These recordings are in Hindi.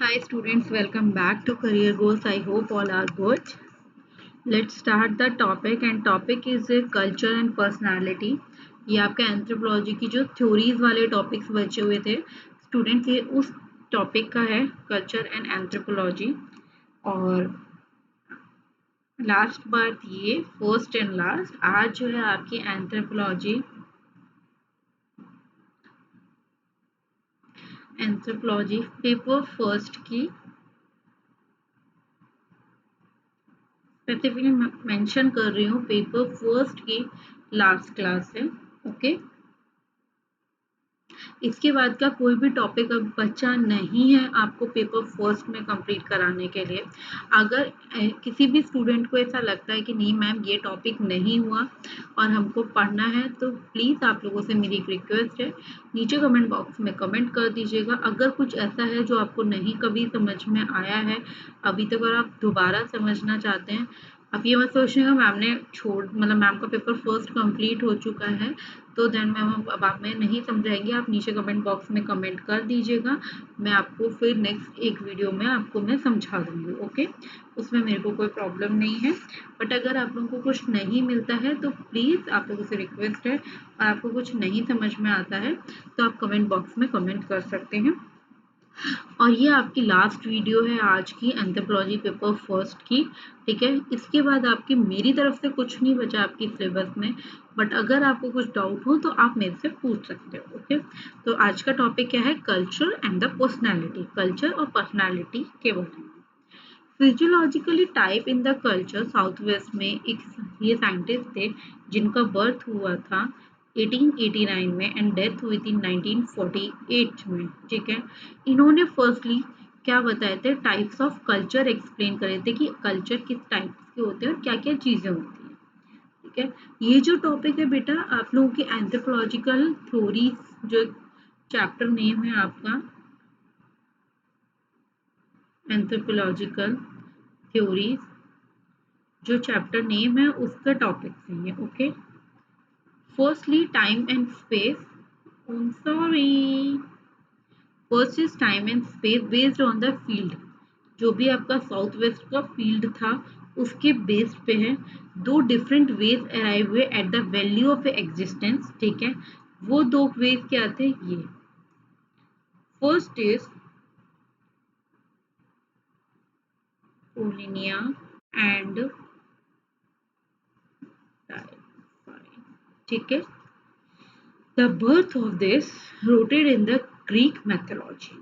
Hi students, welcome back to Career Goals. I hope all are good. Let's start the topic and topic is culture and personality. ये आपका एंथ्रोपोलॉजी की जो थ्योरीज वाले टॉपिक्स बचे हुए थे स्टूडेंट्स, ये उस टॉपिक का है कल्चर एंड एंथ्रोपोलॉजी। और लास्ट बात ये फर्स्ट एंड लास्ट आज जो है आपकी एंथ्रोपोलॉजी पेपर फर्स्ट की स्पेसिफिकली मेंशन कर रही हूँ, पेपर फर्स्ट की लास्ट क्लास है। ओके, इसके बाद का कोई भी टॉपिक अब बचा नहीं है आपको पेपर फर्स्ट में कंप्लीट कराने के लिए। अगर किसी भी स्टूडेंट को ऐसा लगता है कि नहीं मैम ये टॉपिक नहीं हुआ और हमको पढ़ना है, तो प्लीज़ आप लोगों से मेरी एक रिक्वेस्ट है, नीचे कमेंट बॉक्स में कमेंट कर दीजिएगा। अगर कुछ ऐसा है जो आपको नहीं कभी समझ में आया है अभी तक और आप दोबारा समझना चाहते हैं, आप ये मत सोचिएगा मैम ने मैम का पेपर फर्स्ट कंप्लीट हो चुका है तो देन मैम अब आप में नहीं समझाएंगे। आप नीचे कमेंट बॉक्स में कमेंट कर दीजिएगा, मैं आपको फिर नेक्स्ट एक वीडियो में आपको मैं समझा दूंगी। ओके, उसमें मेरे को कोई प्रॉब्लम नहीं है। बट अगर आप लोगों को कुछ नहीं मिलता है तो प्लीज़ आप लोगों से रिक्वेस्ट है, और आपको कुछ नहीं समझ में आता है तो आप कमेंट बॉक्स में कमेंट कर सकते हैं। और ये आपकी लास्ट वीडियो है आज की एंथ्रोपोलॉजी पेपर फर्स्ट की। ठीक है, इसके बाद आपकी मेरी तरफ से कुछ नहीं बचा आपकी सिलेबस में, बट अगर आपको कुछ डाउट हो तो आप मेरे से पूछ सकते हो। ओके, तो आज का टॉपिक क्या है, culture and the personality, culture और पर्सनैलिटी के बारे में। Physiologically type in the culture, south west में एक ये साइंटिस्ट थे जिनका बर्थ हुआ था 1889 में एंड डेथ हुई थी 1948 में। ठीक है, इन्होंने फर्स्टली क्या बताए थे, टाइप्स ऑफ कल्चर एक्सप्लेन करे थे कि कल्चर किस टाइप्स के होते हैं और क्या क्या चीज़ें होती हैं। ठीक है, ये जो टॉपिक है बेटा आप लोगों की एंथ्रोपोलॉजिकल थ्योरीज जो चैप्टर नेम है आपका एंथ्रोपोलॉजिकल थ्योरीज, जो चैप्टर नेम है उसका टॉपिक है ये। Okay, firstly time and space, sorry, first is time and space based on the field. जो भी आपका साउथ वेस्ट का फील्ड था उसके बेस पे है। दो डिफरेंट वेज अराइव हुए at the value of existence. ठीक है, वो दो वेज क्या थे, ये फर्स्ट इज पोलिनिया एंड, ठीक है, the birth of this rooted in the Greek mythology.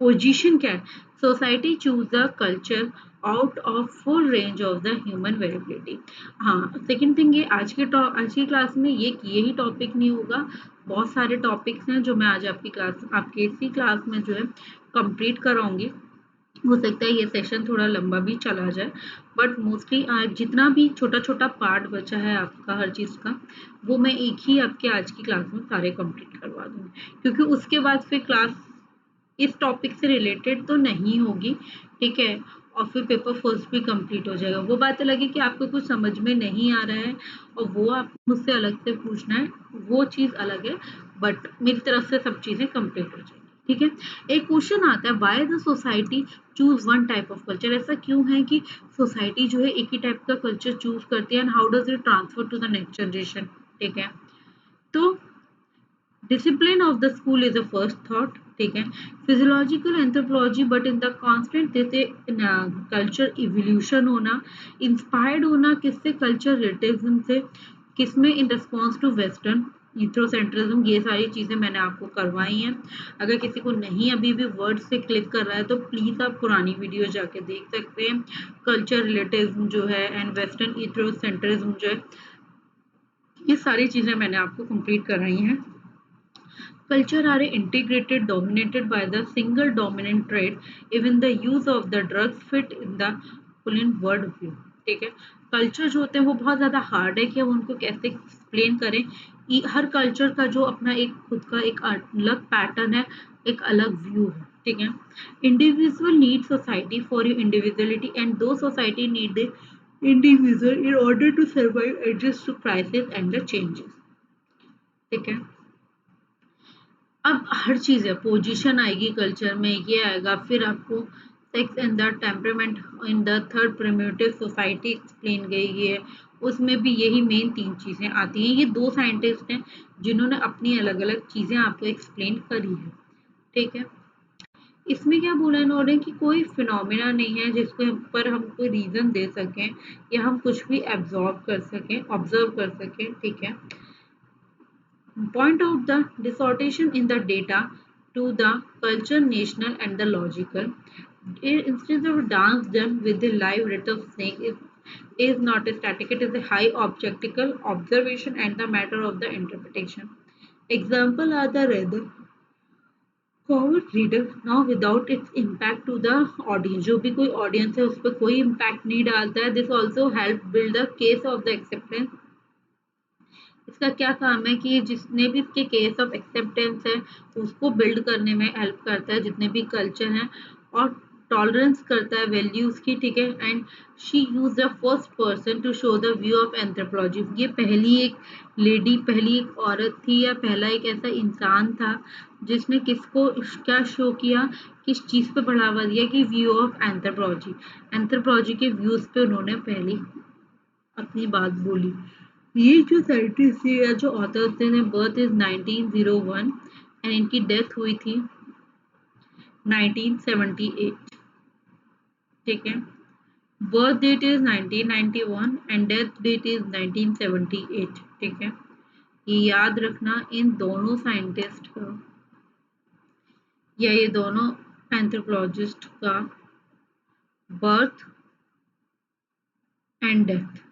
Position क्या है, society choose the culture out of full range of the human variability. हाँ, सेकंड थिंग, ये आज की क्लास में यही टॉपिक नहीं होगा, बहुत सारे टॉपिक्स हैं जो मैं आज आपके इसी क्लास में जो है कंप्लीट कराऊंगी। हो सकता है ये सेशन थोड़ा लंबा भी चला जाए, बट मोस्टली आज जितना भी छोटा छोटा पार्ट बचा है आपका हर चीज़ का, वो मैं एक ही आपके आज की क्लास में सारे कंप्लीट करवा दूंगी, क्योंकि उसके बाद फिर क्लास इस टॉपिक से रिलेटेड तो नहीं होगी। ठीक है, और फिर पेपर फर्स्ट भी कंप्लीट हो जाएगा। वो बात अलग है कि आपको कुछ समझ में नहीं आ रहा है और वो आप मुझसे अलग से पूछना है, वो चीज़ अलग है, बट मेरी तरफ से सब चीज़ें कंप्लीट हो जाएंगी। ठीक है, एक क्वेश्चन आता है, why the society choose one type of culture. ऐसा क्यों है कि सोसाइटी जो है एक ही टाइप का कल्चर चूज करती है, and how does it transfer to the next generation. ठीक है, तो discipline of the school is the first thought. ठीक है, physiological anthropology, but in the constant जैसे कल्चर इवोल्यूशन होना, इंस्पायर्ड होना किससे, कल्चर रिलेटिविज्म से, किसमें, इन रिस्पॉन्स टू वेस्टर्न इथ्रोसेंट्रिज्म। ये सारी चीज़ें मैंने आपको करवाई हैं। अगर किसी को नहीं अभी भी वर्ड से क्लिक कर रहा है तो प्लीज़ आप पुरानी वीडियो जाके देख सकते हैं। कल्चर रिलेटिविज्म जो है एंड वेस्टर्न इथ्रोसेंट्रिज्म जो है, ये सारी चीज़ें मैंने आपको कंप्लीट कराई हैं। Culture are integrated, dominated by the single dominant trait. Even the use of the drugs fit in the Pulin word view. ठीक है, कल्चर जो होते हैं वो बहुत ज़्यादा हार्ड है कि हम उनको कैसे एक्सप्लेन करें। हर कल्चर का जो अपना एक खुद का एक अलग पैटर्न है, एक अलग व्यू है। ठीक है, individual need society for your individuality and दो society need the individual in order to survive, adjust to crisis and the changes. ठीक है, अब हर चीज़ है, पोजीशन आएगी कल्चर में, ये आएगा, फिर आपको sex and the temperament in the third primitive society explain गई है, उसमें भी यही मेन 3 चीज़ें आती हैं। ये 2 साइंटिस्ट हैं जिन्होंने अपनी अलग-अलग चीज़ें आपको एक्सप्लेन करी है, ठीक है? इसमें क्या बोला इन्होंने कि कोई फिनोमेना नहीं है जिसके ऊपर हम कोई रीज़न दे सकें या हम कुछ भी एब्ज़ॉर्ब कर सकें, ऑब्ज़र्व कर सकें, ठीक है? Point out the distortion in the data to the culture, national, and the logical. Instead of dance done with the live rattlesnake is not a static, it is a high objectical observation and the matter of the interpretation. Example are the rather common reader now without its impact to the audience. जो भी कोई audience है उस पर कोई impact नहीं डालता है. This also help build the case of the acceptance. इसका क्या काम है कि जितने भी इसके केस ऑफ एक्सेप्टेंस है उसको बिल्ड करने में हेल्प करता है, जितने भी कल्चर हैं, और टॉलरेंस करता है वैल्यूज की, ठीक है। And she use the first person to show the view of anthropology. ये पहली एक लेडी, पहली एक औरत थी या पहला एक ऐसा इंसान था जिसने किसको क्या शो किया, किस चीज़ पे बढ़ावा दिया कि व्यू ऑफ एंथ्रोपोलॉजी, एंथ्रोपोलॉजी के व्यूज पे उन्होंने पहली अपनी बात बोली। ये जो साइंटिस्ट थे या जो ऑथर्स थे, बर्थ इज 1901 एंड इनकी डेथ हुई थी 1978, ठीक है। Birth date is 1991 and death date is 1978, ठीक है। ये याद रखना, इन दोनों साइंटिस्ट का या ये दोनों एंथ्रोपोलॉजिस्ट का बर्थ एंड डेथ,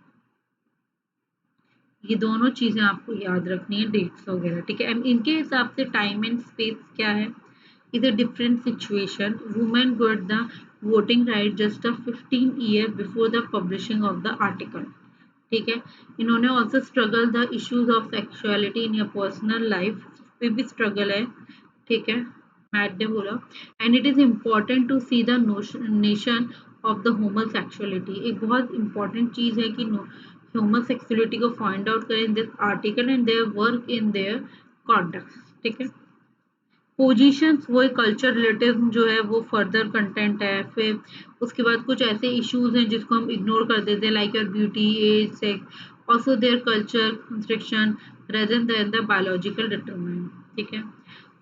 ये दोनों चीजें आपको याद रखनी है, डेट्स वगैरह, ठीक है। इनके हिसाब से टाइम एंड स्पेस क्या है, is a different situation. Women got the voting right just 15 year before the publishing of the article, ठीक है। इन्होंने also struggle the issues of sexuality in your personal life पे भी स्ट्रगल है, ठीक है। मैट ने बोला and it is important to see the nation of the homosexuality. एक बहुत इंपॉर्टेंट चीज है कि होमोसेक्सुअलिटी को फाइंड आउट करें in this article and their work in their context, ठीक है। पोजीशंस वो कल्चर रिलेटिव जो है वो फर्दर कंटेंट है। फिर उसके बाद कुछ ऐसे इश्यूज हैं जिसको हम इग्नोर कर देते हैं, like your beauty, age, sex, also their culture construction rather than the biological determinant, ठीक है।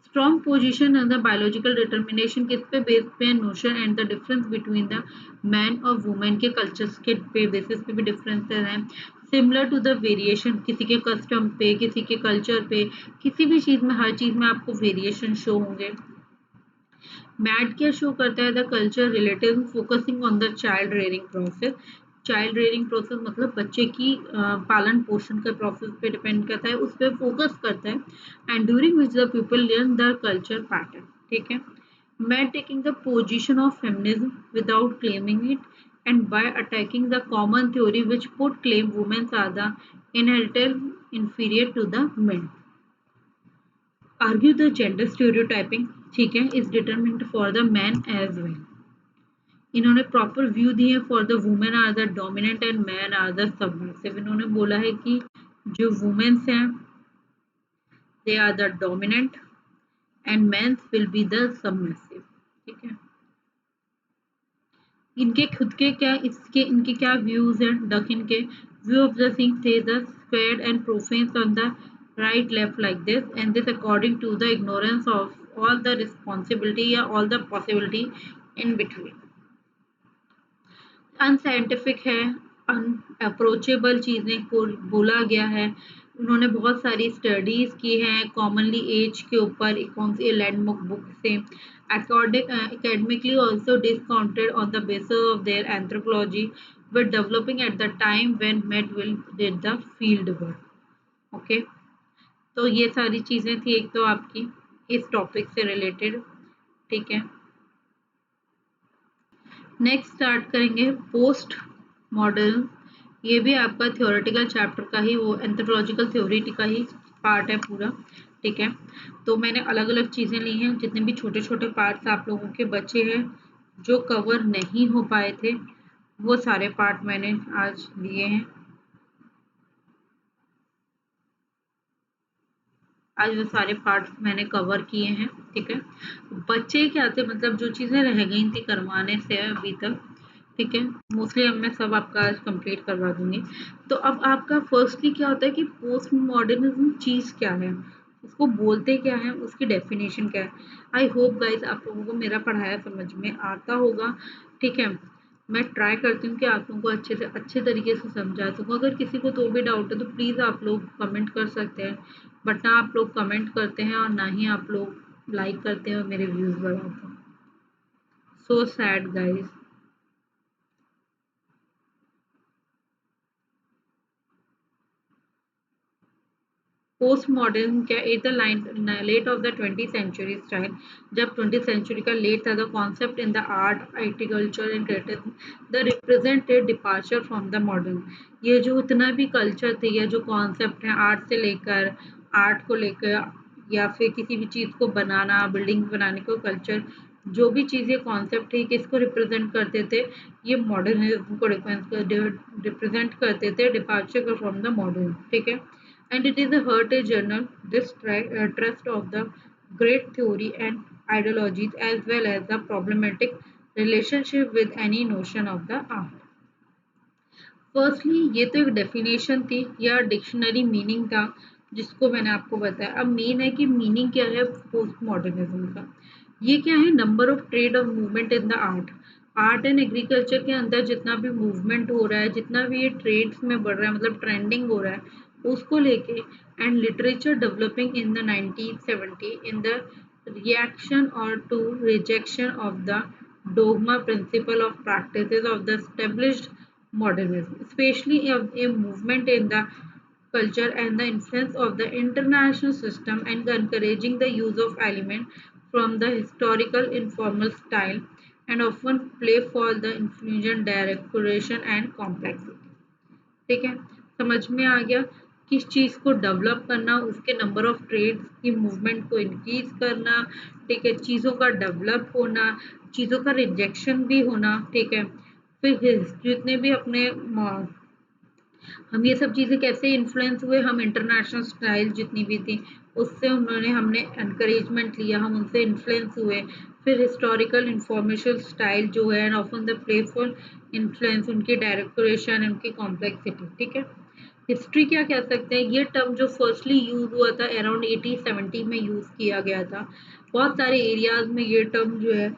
Strong position and the biological determination किस पे बेस पे, notion and the difference between the man और वुमेन के कल्चर्स के पे बेसिस पे भी डिफरेंसेस हैं। सिमिलर टू द वेरिएशन, किसी के कस्टम पे, किसी के कल्चर पे, किसी भी चीज़ में, हर चीज़ में आपको वेरिएशन शो होंगे। मैट क्या शो करता है, the culture relative focusing on the child rearing process. Child rearing process मतलब बच्चे की पालन पोषण का प्रोसेस पे डिपेंड करता है, उस पर फोकस करता है। And during which the people learn the culture pattern, ठीक है। Mead taking the position of feminism without claiming it and by attacking the common theory which put claim women are the inherently inferior to the men. Argue the gender stereotyping, ठीक है, is determined for the man as well. इन्होंने प्रॉपर व्यू दिए for the women are the dominant and man are the submissive. इन्होंने बोला है कि जो वुमेन्स हैं they are the dominant and men's will be the submissive, ठीक है। इनके खुद के क्या, इसके इनके क्या व्यूज हैं, डकिन के व्यू ऑफ द थिंग थे the squared and profanes on the right left like this, and this according to the ignorance of all the responsibility या all the possibility in between. Unscientific है, अनअप्रोचेबल चीज़ें को बोला गया है। उन्होंने बहुत सारी स्टडीज़ की हैं कॉमनली एज के ऊपर, कौन सी लैंडमार्क बुक से, academically also discounted on the basis of their anthropology were developing at the time when Medville did the field work, okay। तो ये सारी चीज़ें थी एक तो आपकी इस टॉपिक से रिलेटेड, ठीक है। नेक्स्ट स्टार्ट करेंगे पोस्ट मॉडर्न। ये भी आपका थ्योरेटिकल चैप्टर का ही, वो एंथ्रोपोलॉजिकल थ्योरी का ही पार्ट है पूरा, ठीक है। तो मैंने अलग अलग चीज़ें ली हैं, जितने भी छोटे छोटे पार्ट्स आप लोगों के बचे हैं जो कवर नहीं हो पाए थे, वो सारे पार्ट मैंने आज लिए हैं। आज वो सारे पार्ट्स मैंने कवर किए हैं, ठीक है। बच्चे क्या थे, मतलब जो चीज़ें रह गई थी करवाने से अभी तक, ठीक है, मोस्टली अब मैं सब आपका आज कंप्लीट करवा दूंगी। तो अब आपका फर्स्टली क्या होता है कि पोस्ट मॉडर्निज्म चीज़ क्या है, उसको बोलते क्या है, उसकी डेफिनेशन क्या है। आई होप गाइज आप लोगों को मेरा पढ़ाया समझ में आता होगा, ठीक है। मैं ट्राई करती हूँ कि आप लोगों को अच्छे से अच्छे तरीके से समझा सकूँ। अगर किसी को तो भी डाउट है तो प्लीज़ आप लोग कमेंट कर सकते हैं, बट ना आप लोग कमेंट करते हैं और ना ही आप लोग लाइक करते हैं और मेरे व्यूज़ बढ़ाते हैं। So sad guys. Post modern क्या is the line late of the 20th century style. जब 20th century का लेट था, the concept in the art agriculture and creative the represented departure from the modern. ये जो इतना भी कल्चर थे या जो कॉन्सेप्ट है आर्ट से लेकर, आर्ट को लेकर या फिर किसी भी चीज़ को बनाना, बिल्डिंग्स बनाने को कल्चर, जो भी चीज़ें कॉन्सेप्ट है किसको रिप्रेजेंट करते थे, ये मॉडर्निज्म को रिप्रेजेंट करते थे, डिपार्चर फ्रॉम द मॉडर्न, ठीक है। And it is a heritage journal, this trust of the great theory and ideologies as well as the problematic relationship with any notion of the art. Firstly ये तो एक डेफिनेशन थी या डिक्शनरी मीनिंग था जिसको मैंने आपको बताया। अब मेन है कि मीनिंग क्या है पोस्ट मॉडर्निज्म का। ये क्या है, नंबर ऑफ ट्रेड और movement in the art. Art and agriculture के अंदर जितना भी मूवमेंट हो रहा है, जितना भी ये ट्रेड्स में बढ़ रहा है, मतलब ट्रेंडिंग हो रहा है उसको लेके, and literature developing in the 1970 in the reaction or to rejection of the dogma principle of practices of the established modernism, especially a movement in the culture and the influence of the international system and encouraging the use of elements from the historical informal style and often play for the infusion decoration and complexity, ठीक है। समझ में आ गया, किस चीज़ को डेवलप करना, उसके नंबर ऑफ ट्रेड्स की मूवमेंट को इंक्रीज करना, ठीक है, चीज़ों का डेवलप होना, चीज़ों का रिजेक्शन भी होना, ठीक है। फिर जितने भी अपने हम ये सब चीज़ें कैसे इन्फ्लुएंस हुए, हम इंटरनेशनल स्टाइल जितनी भी थी उससे उन्होंने हमने एनकरेजमेंट लिया, हम उनसे इन्फ्लुएंस हुए। फिर हिस्टोरिकल इंफॉर्मेशन स्टाइल जो है and often the playful influence, उनकी डायरेक्टोरेशन, उनकी कॉम्प्लेक्सिटी, ठीक है। हिस्ट्री क्या कह सकते हैं, ये टर्म जो फर्स्टली यूज हुआ था अराउंड 1870 में यूज किया गया था। बहुत सारे एरियाज में ये टर्म जो है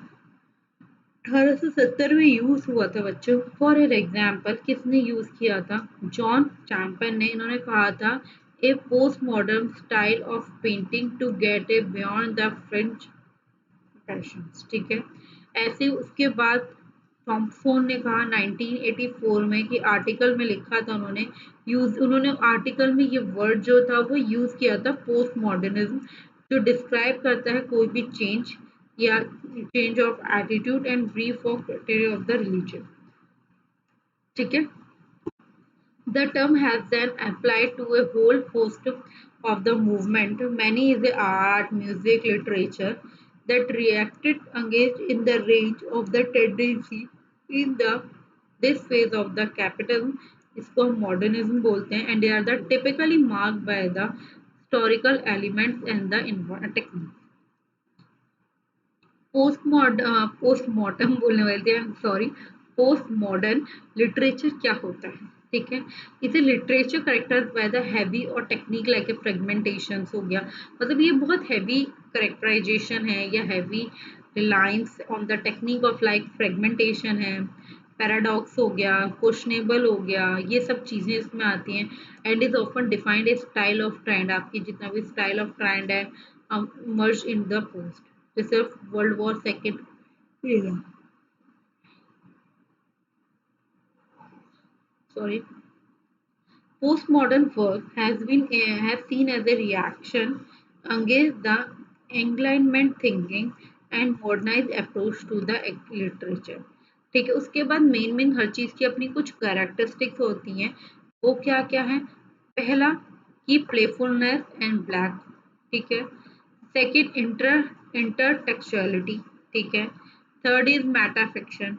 1870 में यूज हुआ था बच्चों। फॉर एन एग्जाम्पल किसने यूज किया था, जॉन चैम्पन ने। इन्होंने कहा था a post modern style of painting to get a beyond the French passions, ठीक है। ऐसे उसके बाद थॉम्पसन ने कहा 1984 में कि आर्टिकल में लिखा था उन्होंने आर्टिकल में ये वर्ड जो था वो यूज किया था पोस्ट मॉडर्निज्म, जो डिस्क्राइब करता है कोई भी चेंज या change of attitude and brief of criteria of the religion, ठीक है। The term has then applied to a whole host of the movement. Many is the art, music, literature that reacted engaged in the range of the tendency in the this phase of the capitalism. इसको हम मॉडर्निज्म बोलते हैं, and they are the typically marked by the historical elements and the technique. Postmortem बोलने वाले थे, सॉरी। पोस्ट मॉडर्न लिटरेचर क्या होता है, ठीक है। इसे literature characterize by the heavy और टेक्निक लाइक ए फ्रेगमेंटेशन हो गया, मतलब ये बहुत हैवी करेक्टराइजेशन है या heavy reliance on the technique of like fragmentation है, पैराडॉक्स हो गया, क्वेश्चनेबल हो गया, ये सब चीज़ें इसमें आती हैं। And is often defined A style of trend, आपकी जितना भी स्टाइल ऑफ ट्रेंड है मर्ज इन द पोस्ट, जैसे world war second era, sorry, postmodern work has seen as a reaction against the Enlightenment thinking and modernized approach to the literature, ठीक है। उसके बाद मेन हर चीज की अपनी कुछ कैरेक्टरिस्टिक्स होती हैं, वो क्या क्या है। पहला की प्लेफुलनेस एंड ब्लैक, ठीक है। सेकेंड इंटरटेक्चुअलिटी, ठीक है। Third is metafiction,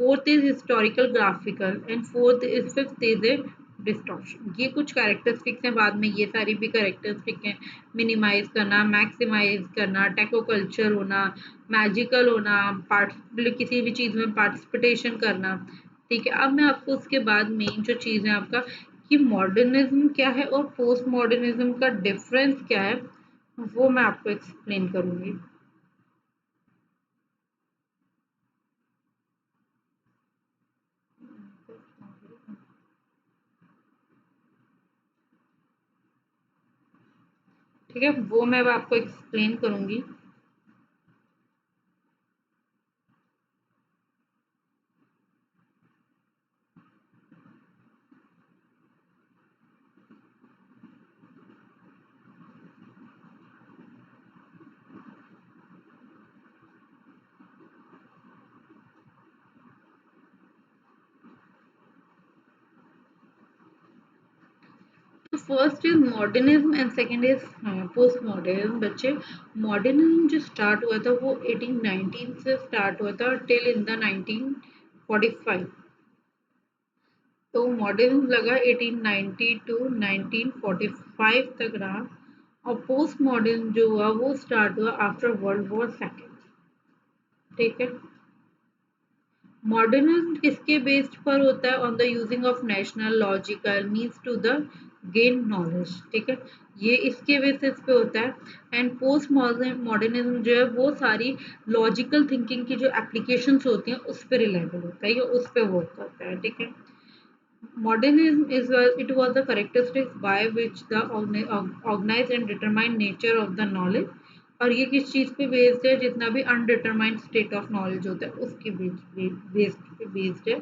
fourth is historical graphical, and fifth is a distortion, ये कुछ कैरेक्टरिस्टिक्स हैं। बाद में ये सारी भी कैरेक्टरिस्टिक हैं। मिनिमाइज करना, मैक्सिमाइज करना, टेको कल्चर होना, मैजिकल होना, पार्ट किसी भी चीज़ में पार्टिसिपेशन करना। ठीक है, अब मैं आपको उसके बाद मेन जो चीज़ है आपका कि मॉडर्निज्म क्या है और पोस्ट मॉडर्निज्म का डिफरेंस क्या है, वो मैं आपको एक्सप्लेन करूंगी। ठीक है, वो मैं अब आपको एक्सप्लेन करूंगी। तो first is modernism and second is post modernism. बच्चे, मॉडर्निज्म जो स्टार्ट हुआ था वो 1819 से स्टार्ट हुआ था टिल इन द 1945। तो मॉडर्निज्म लगा 1890 टू 1945 तक रहा। और पोस्ट मॉडर्न जो हुआ वो स्टार्ट हुआ आफ्टर वर्ल्ड वॉर सेकेंड। ठीक है, मॉडर्निज्म किसके बेस्ड पर होता है? On the using of national logical means to the gain knowledge. ठीक है, ये इसके बेसिस पे होता है। एंड पोस्ट मॉडर्निज्म जो है वो सारी लॉजिकल थिंकिंग की जो एप्लीकेशंस होती हैं उस पर रिलायबल होता है या उस पर वर्क करता है। ठीक है, modernism is it was the characteristics by which the organized and determined nature of the knowledge। और ये किस चीज़ पे बेस्ड है? जितना भी अनडिटरमाइंड स्टेट ऑफ नॉलेज होता है उसके बेस्ड पे बेस्ड है।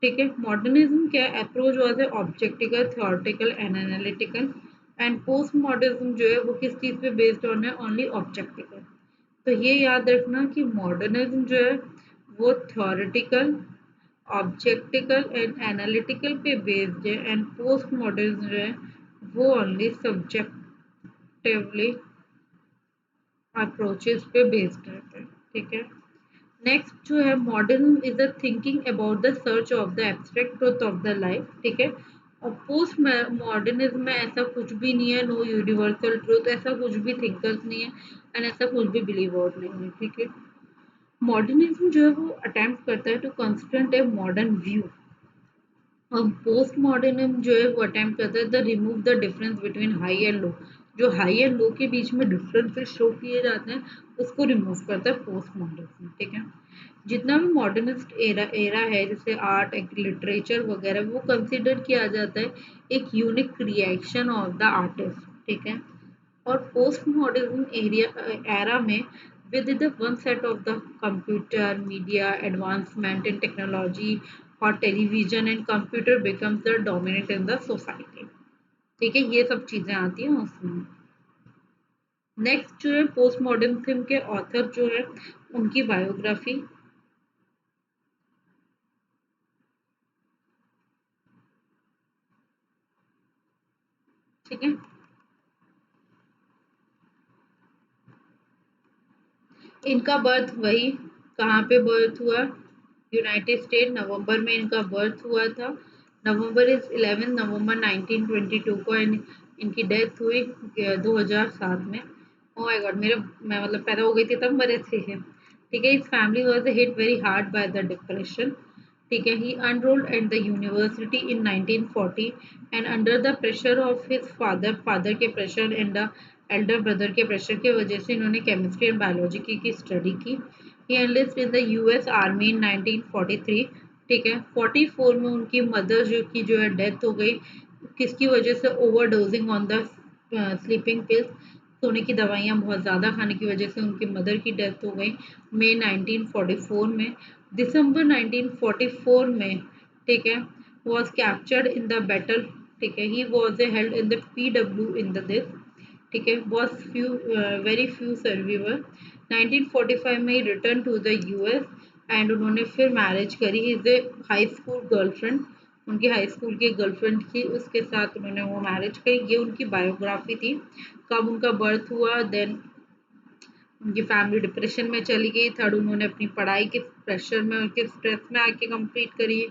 ठीक है, मॉडर्निज्म क्या अप्रोच वाज है? Objectical, theoretical and analytical. And post modernism जो है वो किस चीज़ पे बेस्ड ऑन है? Only objectical. तो ये याद रखना कि मॉडर्निज्म जो है वो थ्योरेटिकल, ऑब्जेक्टिकल एंड एनालिटिकल पे बेस्ड है। एंड पोस्ट मॉडर्न जो है वो ओनली सब्जेक्टिवली अप्रोचेस पे बेस्ड रहता है। ठीक है, नेक्स्ट जो है modern is the thinking about the search of the abstract truth of the life. ठीक है, और पोस्ट मॉडर्निज्म में ऐसा कुछ भी नहीं है, नो यूनिवर्सल ट्रुथ, ऐसा कुछ भी थिंकर्स नहीं है एंड ऐसा कुछ भी बिलीव आउट नहीं है। ठीक है, मॉडर्निज्म जो है वो अटेम्प्ट करता है to construct a modern view. और पोस्ट मॉडर्निज्म जो है वो अटेम्प्ट करता है the remove the difference between high and low. जो हाई एंड लो के बीच में डिफरेंसेस शो किए जाते हैं उसको रिमूव करता है पोस्ट मॉडर्निज्म। ठीक है, जितना भी मॉडर्निस्ट एरा है जैसे आर्ट, लिटरेचर वगैरह, वो कंसिडर किया जाता है एक unique creation of the artist. ठीक है, और पोस्ट मॉडर्न एरा में with the one set of the computer media advancement in technology और television and computer becomes the dominant in the society। ठीक है, ये सब चीजें आती हैं उसमें। नेक्स्ट जो है पोस्ट मॉडर्निज्म के ऑथर जो है उनकी बायोग्राफी। ठीक है, इनका बर्थ वही कहाँ पे बर्थ हुआ? यूनाइटेड स्टेट, नवंबर में इनका बर्थ हुआ था। नवंबर इज 11 नवंबर 1922 को इनकी डेथ हुई 2007 में। ओ माय गॉड, मेरा मैं मतलब पैदा हो गई थी तब मरे थे। ठीक है, इस family was hit very hard by the depression. ठीक है, ही enrolled at the university in 1940 and under the pressure of his father के pressure and the elder brother के प्रेशर की वजह से इन्होंने केमिस्ट्री एंड बायोलॉजी की स्टडी की। He enlist in the US army in 1943। ठीक है, 44 में उनकी मदर जो है डेथ हो गई। किसकी वजह से? Overdosing on the sleeping pills, सोने की दवाइयाँ बहुत ज़्यादा खाने की वजह से उनकी मदर की डेथ हो गई मई 1944 में। दिसंबर 1944 में, ठीक है, was captured in the battle। ठीक है, he was held in the PW in the this। ठीक है, was few very few survivor। 1945 में ही return to the US and उन्होंने फिर मैरिज करी। Is a high school girlfriend, उनकी हाई स्कूल की गर्लफ्रेंड थी, उसके साथ उन्होंने वो मैरिज करी। ये उनकी बायोग्राफी थी, कब उनका बर्थ हुआ। देन उनकी फैमिली डिप्रेशन में चली गई। थर्ड, उन्होंने अपनी पढ़ाई के प्रेशर में और के स्ट्रेस में आके कंप्लीट करी।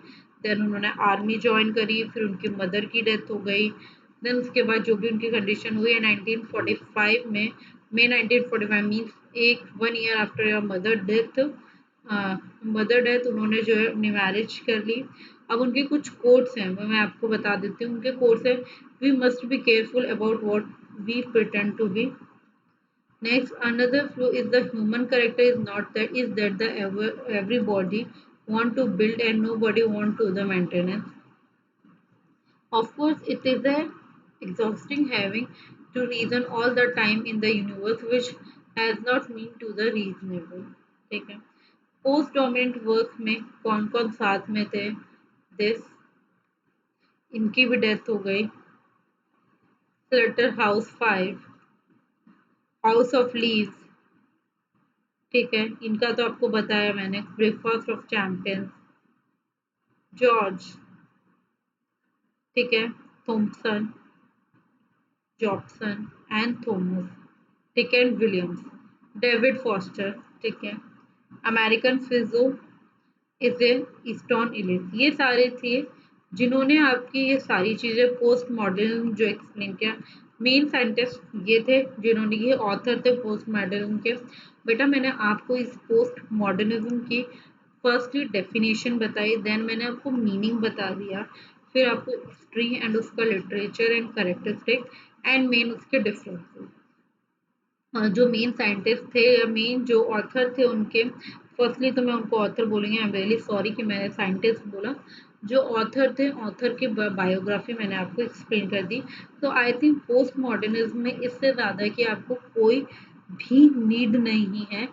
देन उन्होंने आर्मी ज्वाइन करी, फिर उनकी मदर की डेथ हो गई। देन उसके बाद जो भी उनकी कंडीशन हुई है 1945 में, मई 1945 मीन्स एक 1 year after your mother death उन्होंने जो है अपनी मैरिज कर ली। अब उनके कुछ कोट्स हैं, वो मैं आपको बता देती हूँ। उनके कोट्स हैं, we must be careful about what we pretend to be. Next, another flaw is the human character is not that is that the everybody want to build and nobody want to the maintenance. Of course, it is a exhausting having to reason all the time in the universe, which has not mean to the reasonable. ठीक है। पोस्ट डोमिनेंट वर्क में कौन कौन साथ में थे? दिस, इनकी भी डेथ हो गई। Slater house 5, house of leaves, ठीक है, इनका तो आपको बताया मैंने। ब्रेकफास्ट ऑफ चैंपियंस, जॉर्ज, ठीक है, थॉमसन, जॉब्सन एंड थॉमस, ठीक है, विलियम्स, डेविड फॉस्टर, ठीक है, अमेरिकन फिजो, इज ईस्टर्न इलिस, ये सारे थे जिन्होंने आपकी ये सारी चीज़ें पोस्ट मॉडर्निज्म जो एक्सप्लेन किया। मेन साइंटिस्ट ये थे जिन्होंने, ये ऑथर थे पोस्ट मॉडर्निज्म के। बेटा मैंने आपको इस पोस्ट मॉडर्निज्म की फर्स्टली डेफिनेशन बताई, देन मैंने आपको मीनिंग बता दिया, फिर आपको हिस्ट्री एंड उसका literature and characteristic and main उसके डिफरेंसेस। जो मेन साइंटिस्ट थे या मेन जो ऑथर थे उनके, फर्स्टली तो मैं उनको ऑथर बोलेंगे, आई एम रियली सॉरी कि मैंने साइंटिस्ट बोला। जो ऑथर थे, ऑथर की बायोग्राफी मैंने आपको एक्सप्लेन कर दी। तो आई थिंक पोस्ट मॉडर्निज्म में इससे ज़्यादा कि आपको कोई भी नीड नहीं है,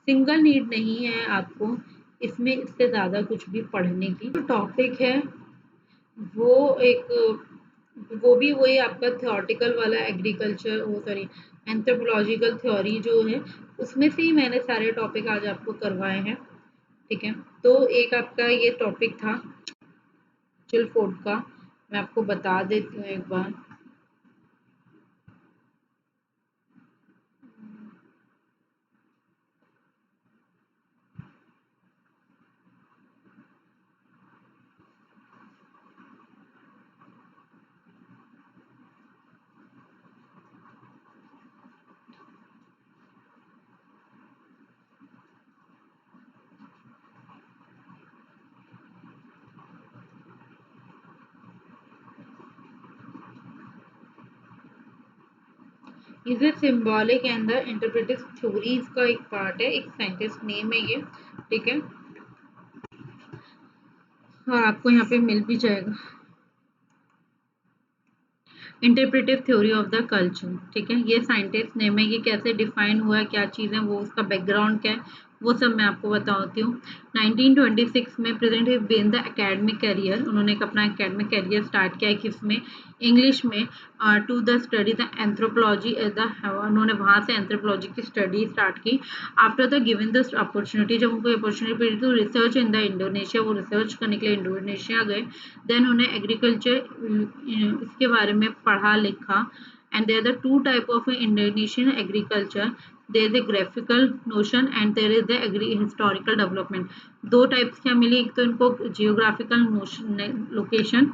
सिंगल नीड नहीं है आपको इसमें इससे ज़्यादा कुछ भी पढ़ने की। जो टॉपिक है वो एक, वो भी वही आपका थियोरटिकल वाला एग्रीकल्चर, वो सॉरी एंथ्रोपोलॉजिकल थ्योरी जो है, उसमें से ही मैंने सारे टॉपिक आज आपको करवाए हैं। ठीक है, तो एक आपका ये टॉपिक था चिलफोर्ड का, मैं आपको बता देती हूँ एक बार। इसे symbolic and the interpretive theories का एक पार्ट है, एक साइंटिस्ट नेम है ये। ठीक है, और आपको यहाँ पे मिल भी जाएगा। Interpretive theory of the culture, ठीक है, ये साइंटिस्ट नेम है, ये कैसे डिफाइन हुआ है, क्या चीज़ है, वो उसका बैकग्राउंड क्या है, वो सब मैं आपको बताती हूँ। 1926 में present begin the academic career, उन्होंने एक अपना एकेडमिक करियर स्टार्ट किया है किसमें, इंग्लिश में, to the study the anthropology the, उन्होंने वहाँ से एंथ्रोपोलॉजी की स्टडी स्टार्ट की। After the given the opportunity, जब उनको अपॉर्चुनिटी मिली तो रिसर्च इन द इंडोनेशिया, वो रिसर्च करने के लिए इंडोनेशिया गए। देन उन्हें एग्रीकल्चर इसके बारे में पढ़ा लिखा। And there the two type of Indonesian agriculture, there is the graphical notion and there is the agri historical development. दो टाइप्स क्या मिली, एक तो इनको geographical notion location,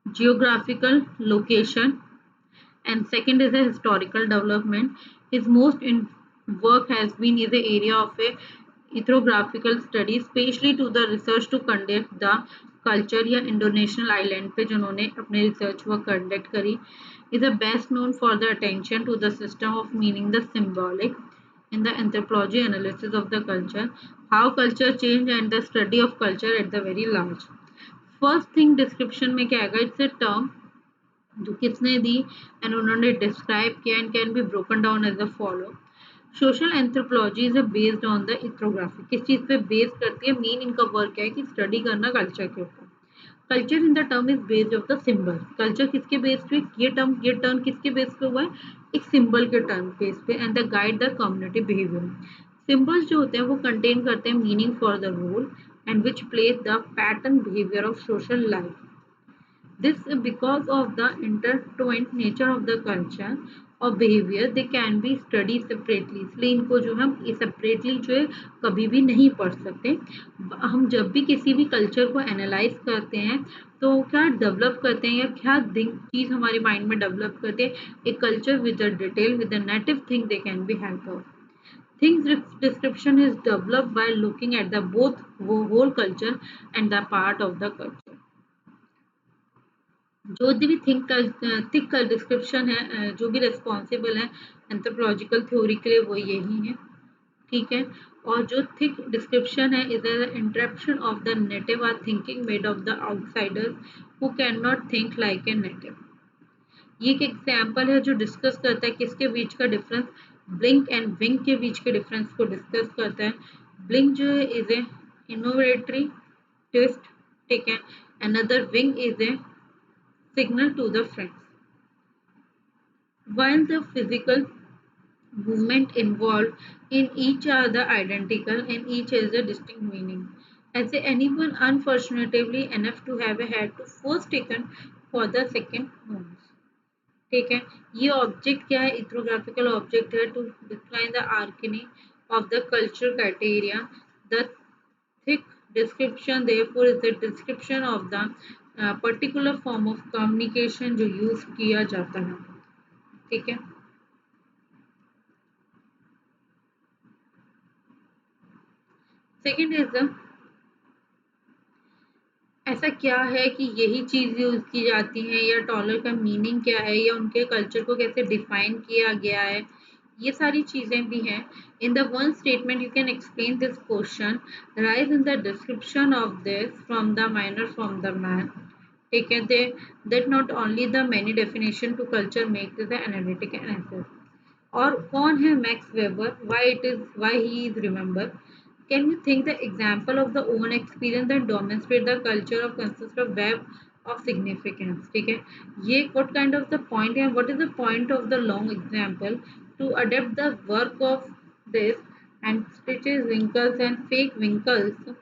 geographical location, and second is a historical development. His most work has been in the area of a ethnographical study, especially to the research to conduct the culture या इंडोनेशियन आइलैंड पे जिन्होंने अपने रिसर्च वर्क कंडक्ट करी। is a best known for the attention to the system of meaning the symbolic in the anthropology analysis of the culture, how culture change and the study of culture at the very large। First thing description में क्या आएगा, इट्स अ टर्म जो किसने दी एंड उन्होंने डिस्क्राइब किया and can be broken down as a follow. Social anthropology is based on the ethnography, किस चीज़ पे बेस करती है, मेन इनका वर्क क्या है कि स्टडी करना कल्चर के ऊपर। Culture in the term is based of the symbol, culture किसके बेस पे, ये टर्म किसके बेस पे हुआ है, एक सिंबल के टर्म बेस पे, and the guide the community behaviour. Symbols जो होते हैं वो कंटेन करते हैं meaning for the role and which play the pattern behaviour of social life. This because of the intertwined nature of the culture, और behaviour they can be study separately, इसलिए इनको जो हम सेपरेटली जो है कभी भी नहीं पढ़ सकते। हम जब भी किसी भी कल्चर को एनालाइज करते हैं तो क्या डेवलप करते हैं या क्या चीज हमारे माइंड में डेवलप करते हैं, एक culture with a detail with a native thing they can be help us. Things description is developed by looking at the both whole culture and the part of the culture। जो भी थिक का डिस्क्रिप्शन है, जो भी रिस्पॉन्सिबल है एंथ्रोपोलॉजिकल थ्योरी के लिए, वो यही है। ठीक है। और जो थिक डिस्क्रिप्शन है is the interpretation of the native are thinking made of the outsiders who can not think like a native. ये एक एग्जाम्पल है जो डिस्कस करता है किसके बीच का डिफरेंस, ब्लिंक एंड विंग के बीच के डिफरेंस को डिस्कस करता है। ब्लिंक जो है इज ए इनोवेटरी ट्विस्ट, ठीक है। Another wing is a signal to the friends, while the physical movement involved in each are the identical and each has a distinct meaning. As anyone unfortunately enough to have had to first taken for the second homes। ठीक है। ये ऑब्जेक्ट क्या है, इथ्रोग्राफिकल ऑब्जेक्ट है to define the arcane of the culture criteria. The thick description therefore is the description of the particular form of communication जो यूज किया जाता है। ठीक है। सेकेंड इज द ऐसा क्या है कि यही चीज यूज की जाती है, या डॉलर का मीनिंग क्या है, या उनके कल्चर को कैसे डिफाइन किया गया है, ये सारी चीजें भी हैं। In the one statement you can explain this question, rise in the description of this from the minor from the man. ठीक है। They that not only the many definition to culture make the analytic analysis. और कौन है Max Weber, why he is remember. Can you think the example of the own experience that demonstrate the culture of consist of web of significance। ठीक है। ये what kind of the point है, what is the point of the long example to adapt the work of this and stitches wrinkles and fake wrinkles।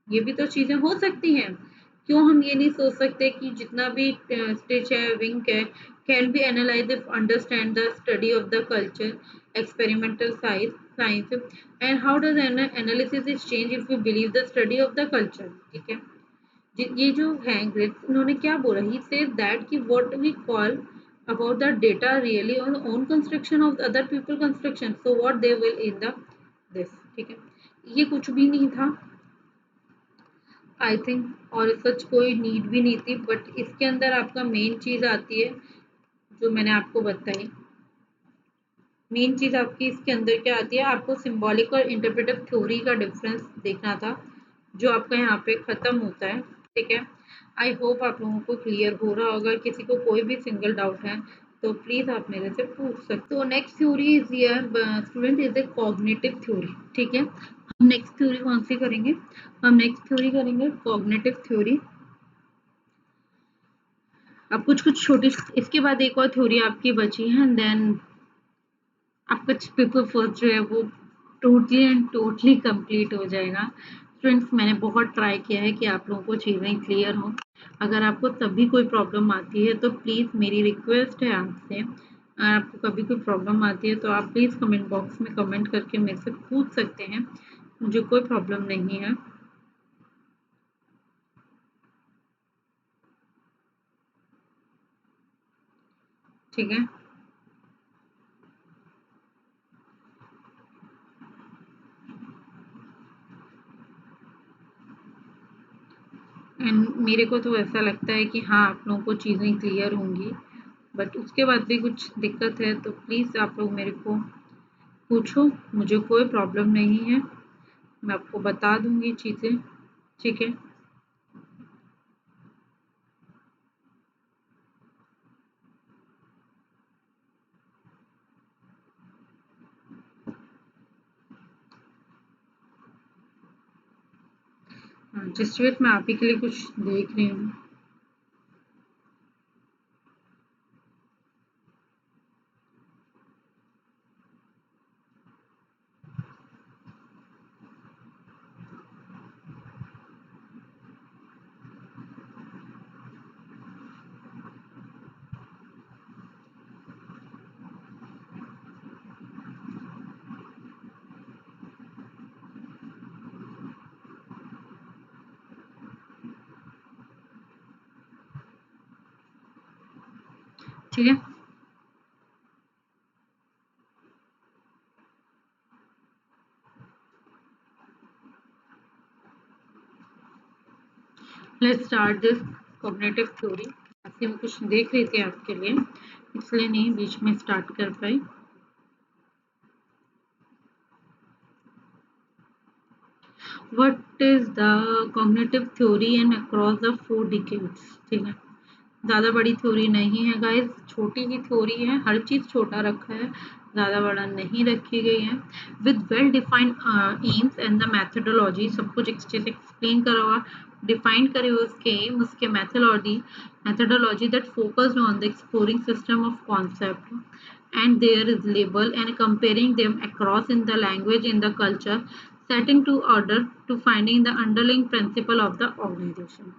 ये भी तो चीजें हो सकती हैं। क्यों हम ये नहीं सोच सकते कि जितना भी स्टिच है, विंक है, can be analyse if understand the study of the culture experimental science and how does analysis is change if you believe the study of the culture. ठीक है। ये जो है ग्रेट, उन्होंने क्या बोला, ही सेड दैट कि what we call about the data really on own construction of other people construction, so what they will in the this। ठीक है। ये कुछ भी नहीं था आई थिंक, और सच कोई नीड भी नहीं थी, बट इसके अंदर आपका मेन चीज आती है जो मैंने आपको बताई। मेन चीज आपकी इसके अंदर क्या आती है, आपको सिंबॉलिक और इंटरप्रेटिव थ्योरी का डिफरेंस देखना था, जो आपका यहाँ पे खत्म होता है। ठीक है। आई होप आप लोगों को क्लियर हो रहा होगा। किसी को कोई भी सिंगल डाउट है तो प्लीज आप मेरे से पूछ सकते हो। Next theory is student is a cognitive theory. ठीक है। हम नेक्स्ट थ्योरी कौन सी करेंगे, हम नेक्स्ट थ्योरी करेंगे कॉग्निटिव थ्योरी। अब कुछ कुछ छोटी, इसके बाद एक और थ्योरी आपकी बची है, देन आपका पेपर फर्स्ट जो है वो टोटली एंड टोटली कंप्लीट हो जाएगा। फ्रेंड्स, मैंने बहुत ट्राई किया है कि आप लोगों को चीज़ें क्लियर हो। अगर आपको तभी कोई प्रॉब्लम आती है तो प्लीज़ मेरी रिक्वेस्ट है आपसे, अगर आपको कभी कोई प्रॉब्लम आती है तो आप प्लीज़ कमेंट बॉक्स में कमेंट करके मेरे से पूछ सकते हैं, मुझे कोई प्रॉब्लम नहीं है। ठीक है। एंड मेरे को तो ऐसा लगता है कि हाँ, आप लोगों को चीज़ें क्लियर होंगी, बट उसके बाद भी कुछ दिक्कत है तो प्लीज़ आप लोग मेरे को पूछो, मुझे कोई प्रॉब्लम नहीं है, मैं आपको बता दूंगी चीज़ें। ठीक है। हाँ, जस्ट वेट, मैं आप ही के लिए कुछ देख रही हूँ। ठीक है। Let's start this cognitive theory. ऐसे मैं कुछ देख रही थी आपके लिए, इसलिए नहीं बीच में स्टार्ट कर पाई। What is the cognitive theory and across the 4 decades। ठीक है, ज़्यादा बड़ी थ्योरी नहीं है गाइस, छोटी ही थ्योरी है, हर चीज़ छोटा रखा है, ज़्यादा बड़ा नहीं रखी गई है। With well defined AIIMS and the methodology, सब कुछ अच्छे से एक्सप्लेन करा हुआ, डिफाइन करे हुए उसके एम, उसके methodology that focused on the exploring system of concept and there is label and comparing them across in the language in the culture setting to order to finding the underlying principle of the organization।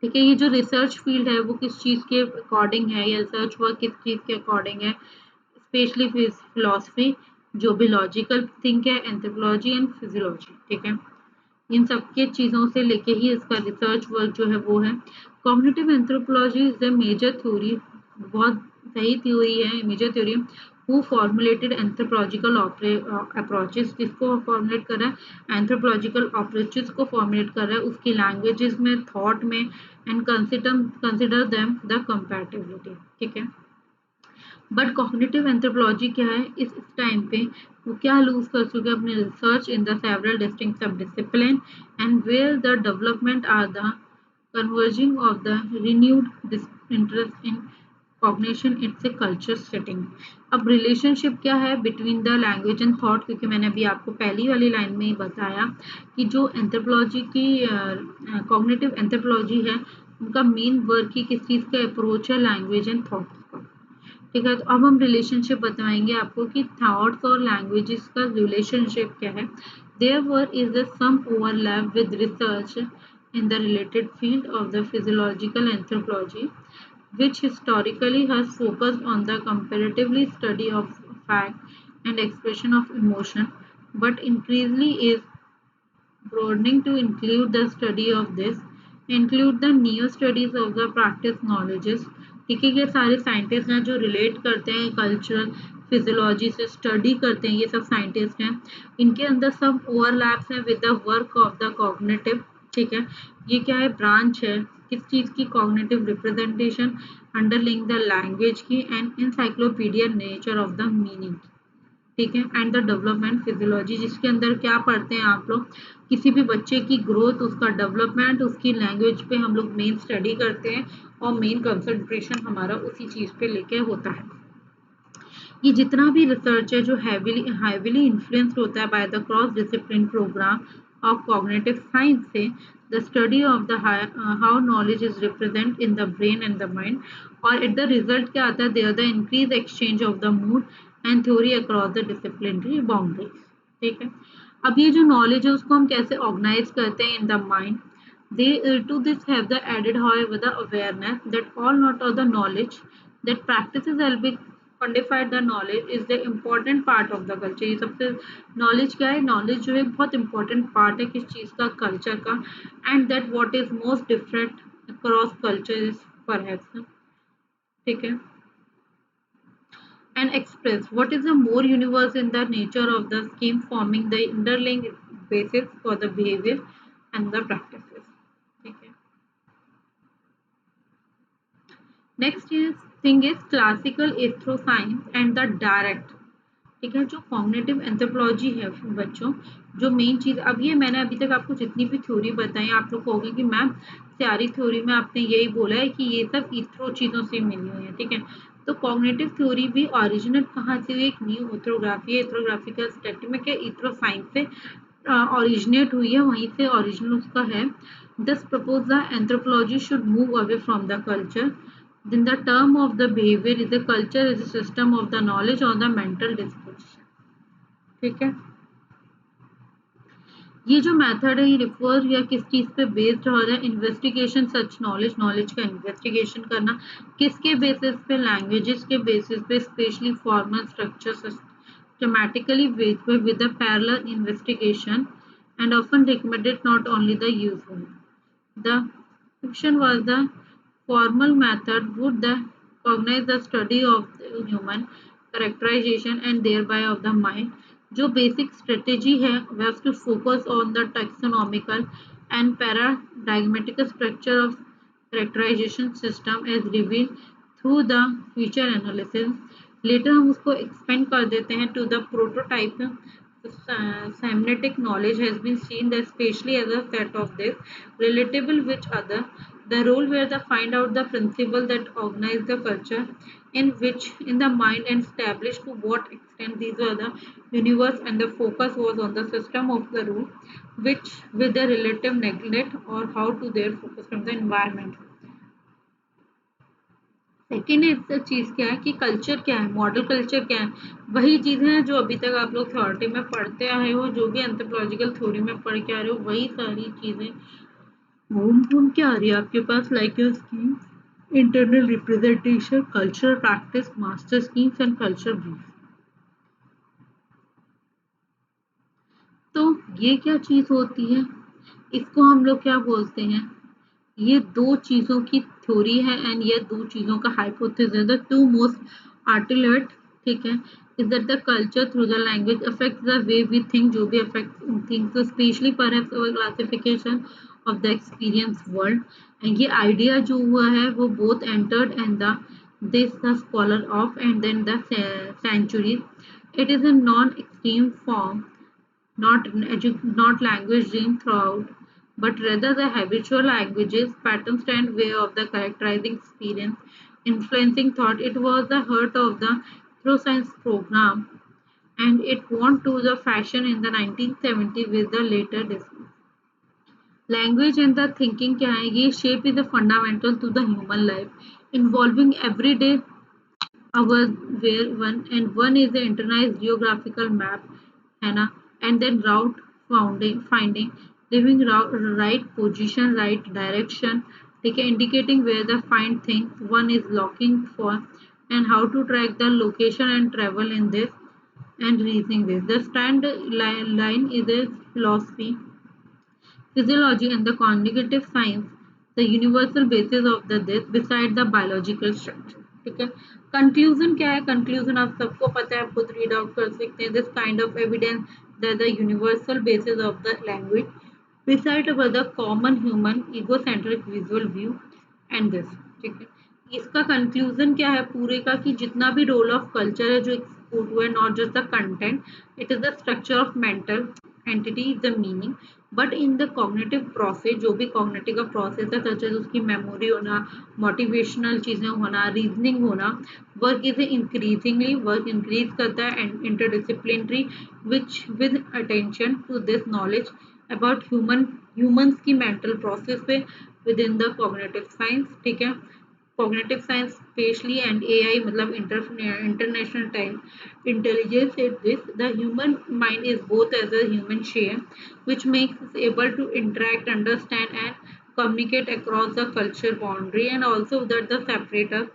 ठीक है, ये जो रिसर्च फील्ड है वो किस चीज़ के अकॉर्डिंग है, या रिसर्च वर्क किस चीज़ के अकॉर्डिंग है, स्पेशली फिलोसफी, जो भी लॉजिकल थिंक है, एंथ्रोपोलॉजी एंड फिजियोलॉजी। ठीक है, इन सब के चीज़ों से लेके ही इसका रिसर्च वर्क जो है वो है। Cognitive anthropology is a major theory, बहुत सही थ्योरी है, major theory who formulated anthropological approaches, जिसको फॉर्मुलेट कर रहा है, एंथ्रोपोलॉजिकल अप्रोचेस को फॉर्मुलेट कर रहा है उसकी लैंग्वेजेस में, थॉट में, and consider them the compatibility. ठीक है, बट कॉग्निटिव एंथ्रोपोलॉजी क्या है इस टाइम पे, वो क्या लूज कर चुके हैं अपने research in the several distinct sub discipline and where the development are the converging of the renewed interest in cognition it's a culture setting. अब रिलेशनशिप क्या है between the language and thought, क्योंकि मैंने अभी आपको पहली वाली लाइन में ही बताया कि जो एंथ्रोपोलॉजी की कॉग्निटिव एंथ्रोपोलॉजी है, उनका मेन वर्क ही किस चीज़ का अप्रोच है, लैंग्वेज एंड थॉट का। ठीक है, तो अब हम रिलेशनशिप बताएंगे आपको कि थॉट्स और लैंग्वेजेस का रिलेशनशिप क्या है। Therefore is a some overlap with research in the related field of the physiological anthropology, which historically has focused on the comparatively study of fact and expression of emotion, but increasingly is broadening to include the study of this, include the neo studies of the practice knowledges। ठीक है, ये सारे साइंटिस्ट हैं जो रिलेट करते हैं कल्चरल फिजियोलॉजी से, स्टडी करते हैं, ये सब साइंटिस्ट हैं, इनके अंदर सब ओवरलैप्स हैं with the work of the cognitive. ठीक है, ये क्या है, ब्रांच है किस चीज़ की, cognitive representation underlying the language की and encyclopedia nature of the meaning. ठीक है, एंड द डेवलपमेंट फिजियोलॉजी, जिसके अंदर क्या पढ़ते हैं आप लोग, किसी भी बच्चे की ग्रोथ, उसका डेवलपमेंट, उसकी लैंग्वेज पे हम लोग मेन स्टडी करते हैं और मेन कंसंट्रेशन हमारा उसी चीज़ पे लेके होता है। ये जितना भी रिसर्च है जो हैविली इन्फ्लुएंस्ड होता है by the cross discipline programme of cognitive science से, the study of the how knowledge is represent in the brain and the mind, और एट द रिजल्ट क्या आता है, there the increase exchange of the mood and theory across the disciplinary boundaries. ठीक है, अब ये जो नॉलेज है उसको हम कैसे ऑर्गेनाइज करते हैं in the mind. They to this have the added, however, the awareness that all not all the knowledge that practices will be quantified the knowledge is the important part of the culture। ये सबसे knowledge क्या है, knowledge जो है बहुत important part है किस चीज़ का, culture का, and that what is most different across culture is perhaps। ठीक है, and express what is the more universe in the nature of the scheme forming the underlying basis for the behavior and the practices। ठीक है, next thing is classical ethnoscience and the direct. ठीक है, जो कॉग्निटिव एंथ्रोपोलॉजी है बच्चों, जो मेन चीज़, अब ये मैंने अभी तक आपको जितनी भी थ्योरी बताई, आप लोग कहोगे कि मैम सारी थ्योरी में आपने यही बोला है कि ये सब इथ्रो चीज़ों से मिली हुई है। ठीक है, तो कॉग्निटिव थ्योरी भी ओरिजिनल कहाँ से हुई, एक न्यू इथ्रोग्राफी है, इथ्रोग्राफिकल स्टेटिक है, इथ्रोसाइंस से ओरिजिनेट हुई है, वहीं से ओरिजिनल उसका है। This propose the anthropology should move away from the culture, then the term of the behavior is a culture is a system of the knowledge or the mental disposition। ठीक है, ये जो मेथड है ये रिफर या किस चीज पे बेस्ड हो रहा है, इन्वेस्टिगेशन सच नॉलेज, नॉलेज का इन्वेस्टिगेशन करना किसके बेसिस पे, लैंग्वेजेस के बेसिस पे, specially formal structure systematically based पे with a parallel investigation and often recommended not only the usual। The question was the formal method would the cognize the study of the human characterization and thereby of the mind. जो basic strategy है was to focus on the taxonomical and paradigmatic structure of characterization system as revealed through the feature analysis. Later हम उसको expand कर देते हैं to the prototype. Semantic knowledge has been seen especially as a set of this relatable with other. The role where they find out the principle that organize the culture in which in the mind and establish to what extent these were the universe and the focus was on the system of the rule which with the relative neglect or how to their focus from the environment. Second is चीज़ क्या है कि कल्चर क्या है, मॉडल कल्चर क्या है, वही चीज़ें हैं जो अभी तक आप लोग थ्योरी में पढ़ते आए हो, जो भी एंथ्रोपोलॉजिकल थ्योरी में पढ़ के आ रहे हो, वही सारी चीज़ें घूम घूम के आ रही है आपके पास, like scheme, internal representation, culture practice, master schemes and culture brief. तो ये क्या चीज़ होती है, इसको हम लोग क्या बोलते हैं, ये दो चीज़ों की थ्योरी है एंड ये दो चीज़ों का hypothesis, the two most articulate, ठीक है, is that the culture through the language affects the way we think, जो भी अफेक्ट थिंक, तो specially perhaps our classification of the experience world. And ये आइडिया जो हुआ है वो both entered and the this the scholar of and then the centuries, it is a non-extreme form, not language dream throughout, but rather the habitual languages, patterns and way of the characterizing experience, influencing thought. It was the heart of the through science program, and it won to the fashion in the 1970 with the later discourse. Language and the thinking क्या है, ये shape is a fundamental to the human life, involving everyday our where one is the internalized geographical map है ना, and then route finding living route, right position, right direction, ठीक है, indicating where the find things one is looking for and how to track the location and travel in this and reasoning this. The stand line is a philosophy, physiology and the cognitive science, the universal basis of the this beside the biological structure, ठीक है। कंक्लूजन क्या है, कंक्लूजन आप सबको पता है, आप खुद रीड आउट कर सकते हैं, this kind of evidence that the universal basis of the language beside about the common human egocentric visual view and this, ठीक है। इसका कंक्लूजन क्या है पूरे का कि जितना भी रोल ऑफ कल्चर है जो एक्सपोर्ट हुआ है, not just the content, it is the structure of mental entity is the meaning, but in the cognitive process, जो भी कॉग्निटिव का प्रोसेस है सच एज उसकी मेमोरी होना, मोटिवेशनल चीज़ें होना, रीजनिंग होना, work is increasingly work increase करता है and interdisciplinary which with attention to this knowledge about humans की मेंटल प्रोसेस पे with in the cognitive science, ठीक है। cognitive science spatially and AI मतलब international time intelligence is this, the human mind is both as a human share which makes us able to interact, understand and communicate across the culture boundary, and also that the separators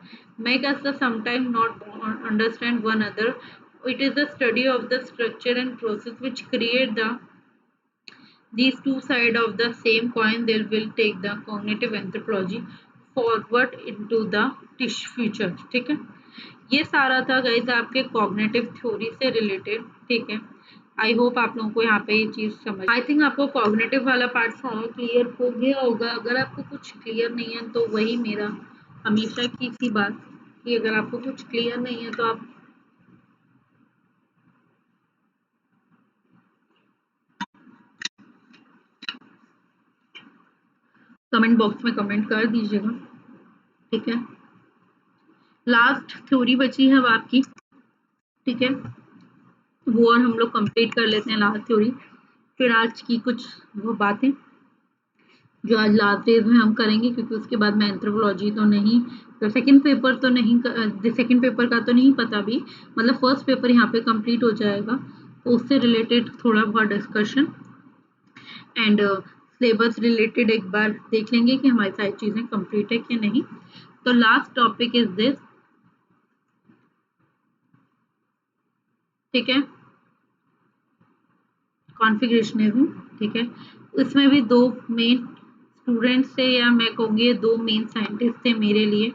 make us the sometimes not understand one another. It is the study of the structure and process which create the these two sides of the same coin. They will take the cognitive anthropology forward into the future, ठीक है। ये सारा था गाइस आपके कॉग्निटिव थ्योरी से रिलेटेड, ठीक है। आई होप आप लोगों को यहाँ पे ये चीज़ समझ, आई थिंक आपको कॉग्निटिव वाला पार्ट सारा क्लियर हो गया होगा। अगर आपको कुछ क्लियर नहीं है तो वही मेरा हमेशा की सी बात कि अगर आपको कुछ क्लियर नहीं है तो आप कमेंट बॉक्स में कमेंट कर दीजिएगा, ठीक है। लास्ट थ्योरी बची है आपकी, ठीक है, वो और हम लोग कंप्लीट कर लेते हैं लास्ट थ्योरी, फिर आज की कुछ वो बातें जो आज लास्ट डेज में हम करेंगे, क्योंकि उसके बाद मैं एंथ्रोपोलॉजी तो नहीं, तो सेकंड पेपर तो नहीं, सेकंड पेपर का तो नहीं पता भी, मतलब फर्स्ट पेपर यहाँ पे कंप्लीट हो जाएगा तो उससे रिलेटेड थोड़ा बहुत डिस्कशन एंड सिलेबस रिलेटेड एक बार देख लेंगे कि हमारी सारी चीज़ें कंप्लीट है कि नहीं। तो लास्ट टॉपिक इज दिस, ठीक है, कॉन्फ़िगरेशनिज्म, ठीक है। इसमें भी दो मेन स्टूडेंट्स थे, या मैं कहूँगी दो मेन साइंटिस्ट थे मेरे लिए,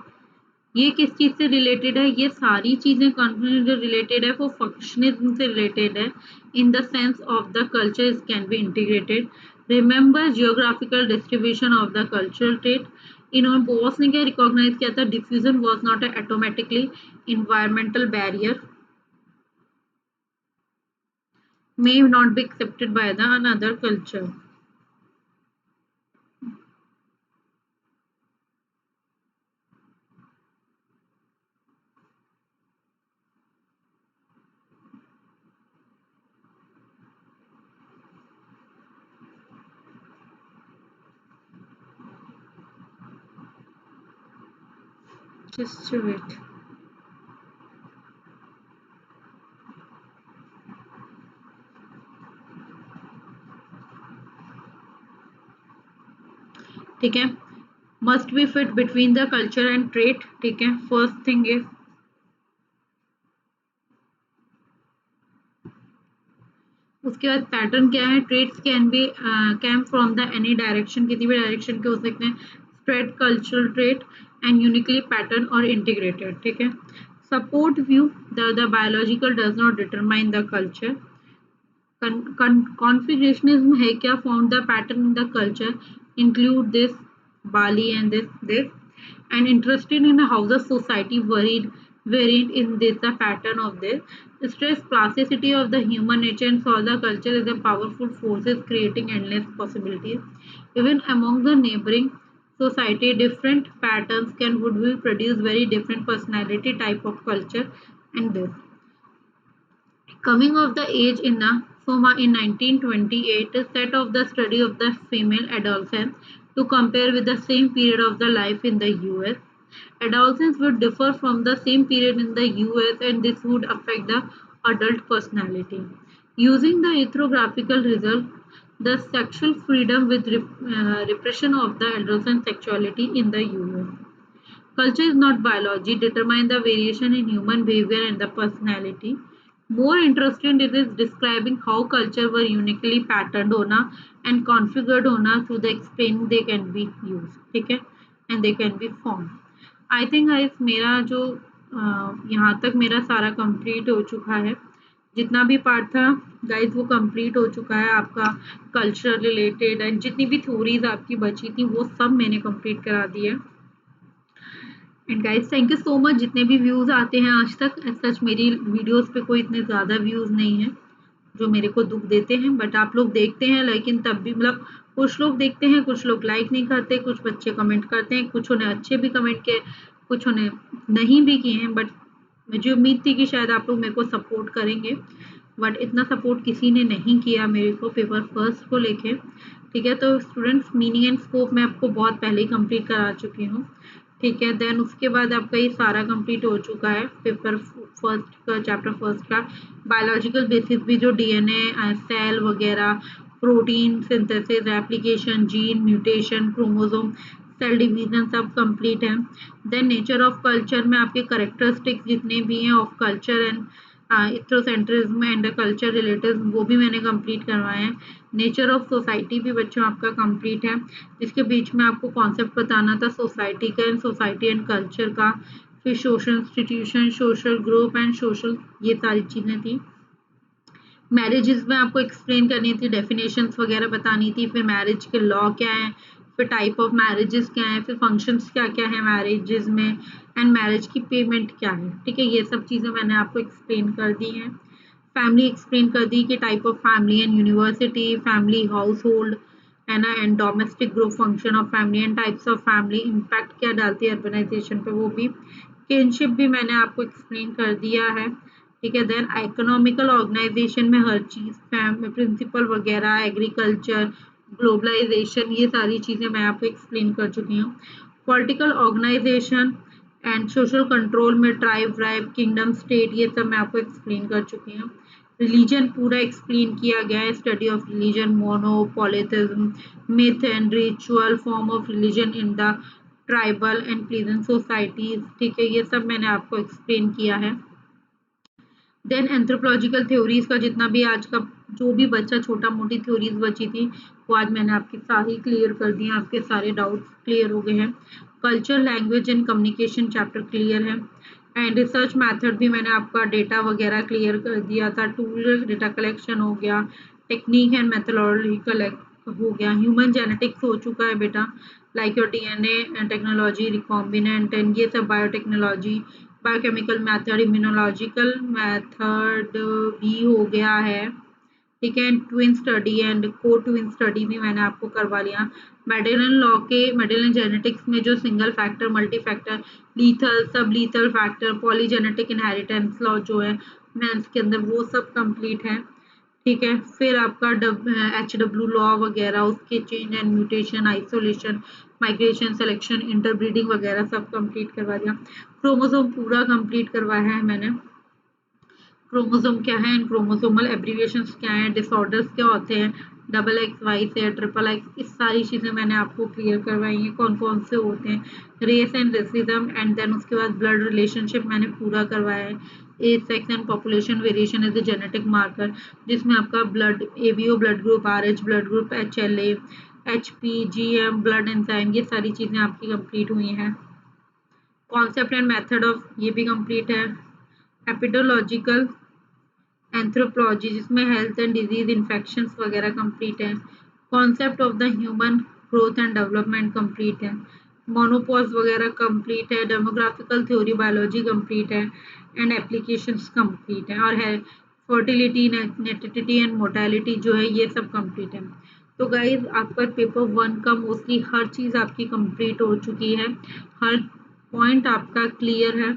ये किस चीज से रिलेटेड है? ये सारी चीजें कॉन्फ्लिक्ट जो रिलेटेड है वो फंक्शनिज्म से रिलेटेड है. In the sense of the culture can be integrated. Remember geographical distribution of the cultural trait. इन्होंने बॉस ने क्या रिकॉग्नाइज किया था? Diffusion was not automatically environmental barrier may not be accepted by the another culture. Just wait. ठीक है. Must be fit between the culture and trait. ठीक है. First thing is उसके बाद पैटर्न क्या है? Traits can be came from the any direction, किसी भी डायरेक्शन के हो सकते हैं. Spread cultural trait and uniquely pattern और इंटीग्रेटेड. ठीक है. Support view the biological does not determine the culture. Configurationism है क्या? Found the pattern in the culture include this Bali and this and interested in how the society varied in this the pattern of this stress plasticity of the human nature and saw the culture as a powerful forces creating endless possibilities. Even among the neighboring society different patterns can would will produce very different personality type of culture. And this coming of the age in the Soma in 1928 set of the study of the female adolescents to compare with the same period of the life in the US. Adolescents would differ from the same period in the US and this would affect the adult personality. Using the ethnographical result, the sexual freedom with repression of the adolescent sexuality in the US. Culture is not biology, determine the variation in human behavior and the personality. More interesting it is describing how culture were uniquely patterned होना and configured होना through the explaining they can be used. ठीक है. And they can be formed. I think guys मेरा जो यहाँ तक मेरा सारा कंप्लीट हो चुका है. जितना भी पार्ट था गाइज वो कंप्लीट हो चुका है आपका कल्चर रिलेटेड एंड जितनी भी थ्योरीज आपकी बची थी वो सब मैंने कंप्लीट करा दी है. And guys thank you so much. जितने भी व्यूज़ आते हैं आज तक एज सच मेरी वीडियोस पे कोई इतने ज़्यादा व्यूज़ नहीं है जो मेरे को दुख देते हैं. बट आप लोग देखते हैं लेकिन तब भी मतलब कुछ लोग देखते हैं, कुछ लोग लाइक नहीं करते, कुछ बच्चे कमेंट करते हैं, कुछ उन्हें अच्छे भी कमेंट किए, कुछ उन्हें नहीं भी किए हैं. बट मुझे उम्मीद थी कि शायद आप लोग मेरे को सपोर्ट करेंगे. बट इतना सपोर्ट किसी ने नहीं किया मेरे को पेपर फर्स्ट को लेके. ठीक है. तो स्टूडेंट्स मीनिंग एंड स्कोप मैं आपको बहुत पहले ही कंप्लीट करा चुकी हूँ. ठीक है. देन उसके बाद आपका ये सारा कंप्लीट हो चुका है पेपर फर्स्ट का, चैप्टर फर्स्ट का. बायोलॉजिकल बेसिस भी जो डीएनए सेल वगैरह protein synthesis application gene mutation chromosome cell division सब कंप्लीट है. देन नेचर ऑफ कल्चर में आपके करेक्टरिस्टिक्स जितने भी हैं of culture and ethnocentrism and culture related वो भी मैंने कंप्लीट करवाए हैं. नेचर ऑफ सोसाइटी भी बच्चों आपका कंप्लीट है जिसके बीच में आपको कॉन्सेप्ट बताना था सोसाइटी का एंड सोसाइटी एंड कल्चर का. फिर social institution social group and social ये सारी चीज़ें थी. मैरिजेस में आपको एक्सप्लेन करनी थी, डेफिनेशंस वगैरह बतानी थी. फिर मैरिज के लॉ क्या है, फिर टाइप ऑफ मैरिजेस क्या है, फिर फंक्शंस क्या क्या है मैरिजेस में एंड मैरिज की पेमेंट क्या है. ठीक है. ये सब चीज़ें मैंने आपको एक्सप्लेन कर दी हैं. फैमिली एक्सप्लेन कर दी कि type of family and university family house hold है ना and domestic group function of family and types of family impact क्या डालती है अर्बनाइजेशन पे वो भी. किनशिप भी मैंने आपको एक्सप्लेन कर दिया है. ठीक है. देन इकोनॉमिकल ऑर्गेनाइजेशन में हर चीज़ प्रिंसिपल वगैरह एग्रीकल्चर ग्लोबलाइजेशन ये सारी चीज़ें मैं आपको एक्सप्लेन कर चुकी हूँ. Political organization and social control में ट्राइब वाइब किंगडम स्टेट ये सब मैं आपको एक्सप्लेन कर चुकी हूँ. रिलीजन पूरा एक्सप्लेन किया गया है. Study of religion monopolytheism myth and ritual form of religion in the tribal and pleasant societies. ठीक है. ये सब मैंने आपको एक्सप्लेन किया है. देन एंथ्रोपोलॉजिकल थ्योरीज का जितना भी आज का जो भी बच्चा छोटा मोटी थ्योरीज बची थी वो आज मैंने आपकी सारी क्लियर कर दी हैं. आपके सारे डाउट्स क्लियर हो गए हैं. Culture, language and communication chapter clear है। एंड रिसर्च मेथड भी मैंने आपका डेटा वगैरह क्लियर कर दिया था। टूल डेटा कलेक्शन हो गया, टेक्निक एंड मेथोडोलॉजी कलेक्ट हो गया, ह्यूमन जेनेटिक्स हो चुका है बेटा, like your DNA technology, recombinant and ये सब biotechnology, biochemical method, immunological method भी हो गया है। ठीक है, ट्विन स्टडी एंड को ट्विन स्टडी भी मैंने आपको करवा लिया। मेडेलन लॉ के मेडेलन जेनेटिक्स में जो single factor, multi factor, lethal, सब लीथल फैक्टर, पॉलीजेनेटिक इनहेरिटेंस लॉ जो है मेंस के अंदर, वो सब कंप्लीट है। ठीक है, फिर आपका HW लॉ वगैरह, उसके change and mutation, isolation, migration, selection, interbreeding वगैरह सब कंप्लीट करवा दिया। क्रोमोसोम पूरा कंप्लीट करवाया है मैंने। क्रोमोसोम क्या है, क्रोमोसोमल एब्रीविएशंस क्या है, डिसऑर्डर्स क्या होते हैं, डबल एक्स वाई से ट्रिपल एक्स, इस सारी चीज़ें मैंने आपको क्लियर करवाई हैं, कौन कौन से होते हैं, race and racism, and then उसके बाद ब्लड रिलेशनशिप मैंने पूरा करवाया है। Age, sex and population variation is the genetic marker, जिसमें आपका blood ABO blood group, RH blood group, HLA, HP, GM blood enzyme, ये सारी चीज़ें आपकी कंप्लीट हुई हैं। कॉन्सेप्ट एंड मेथड ऑफ ये भी कंप्लीट है। एपिडोलॉजिकल एंथ्रोपोलॉजी, जिसमें हेल्थ एंड डिजीज इन्फेक्शंस वगैरह कंप्लीट है। Concept of the human growth and development complete है। मोनोपॉज वगैरह कंप्लीट है। डेमोग्राफिकल थ्योरी बायोलॉजी कंप्लीट है एंड एप्लीकेशंस कंप्लीट है। और है फर्टिलिटी, नेटिविटी एंड मोर्टेलिटी जो है, ये सब कंप्लीट है। तो गाइज आपका पेपर 1 का मोस्टली हर चीज़ आपकी कंप्लीट हो चुकी है, हर पॉइंट आपका क्लियर है।